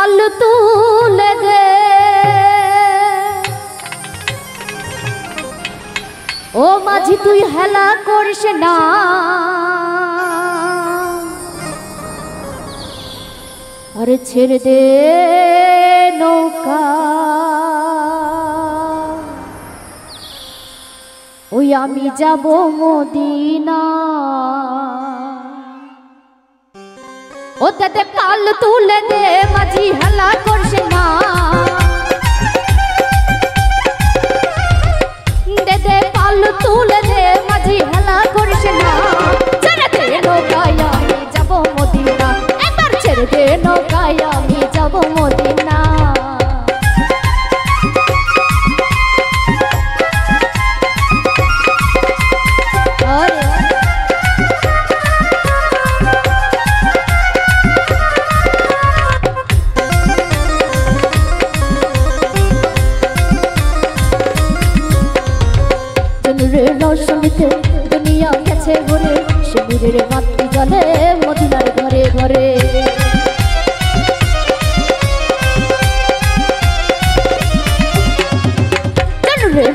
পাল তুলে দে ও মাঝি তুই হেলা করিস না আরে ছেড়ে দে নৌকা ওই আমি যাব মদিনা ও দে পাল তুলে দে মাঝি হেলা করিস না দে পাল তুলে দে মাঝি হেলা করিস না ছেড়ে দে নৌকায় আমি যাব মদিনা এবার ছেড়ে দে নৌকায় আমি যাব মদিনা রোশনীতে দুনিয়া গেছে ঘুরে শিবিরের বাতি জ্বলে মদিনার ঘরে ঘরে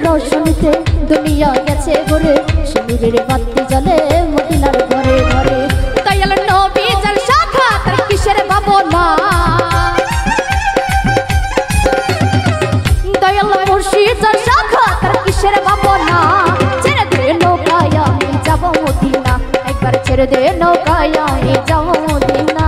রোশনীতে দুনিয়া গেছে ঘুরে শিবিরের বাতি জ্বলে মদিনার ঘরে ঘরে দয়াল নবী যার শাখা তার কিসের ভাবনা দয়াল মুর্শিদ যার শাখা তার কিসের ভাবনা ছেড়ে দে নৌকায় আমি যাব মদিনা একবার ছেড়ে দে নৌকায় আমি যাব মদিনা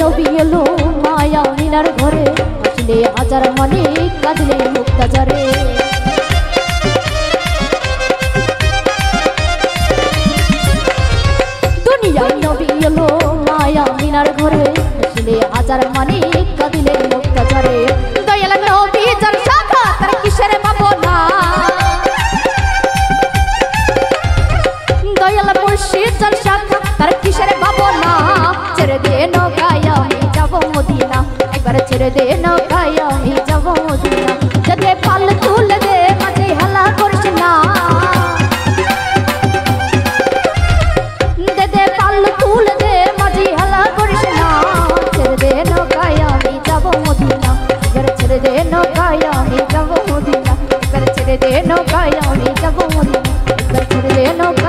নবী এলো মায়া মিনার ঘরে আসলে হাজার মানে কাঁদলে মুক্তাজারে দুনিয়ায় নবী এলো মায়া মিনার ঘরে আসলে হাজার মানে কাঁদলে মুক্তাজারে দয়াল নবী যার শাখা তার কিসের ভাবনা দয়াল মুর্শিদ যার শাখা তার কিসের ভাবনা ছেড়ে দে নৌকায় আমি যাব মদিনা একবার ছেড়ে দে নৌকায় আমি যাব মদিনা যদি পাল তুলে দে মাঝে হেলা করিস না দে পাল তুলে দে মাঝে হেলা করিস না ছেড়ে দে নৌকায় আমি যাব মদিনা একবার ছেড়ে দে নৌকায় আমি যাব মদিনা একবার ছেড়ে দে নৌকায় আমি যাব মদিনা একবার ছেড়ে দে নৌকা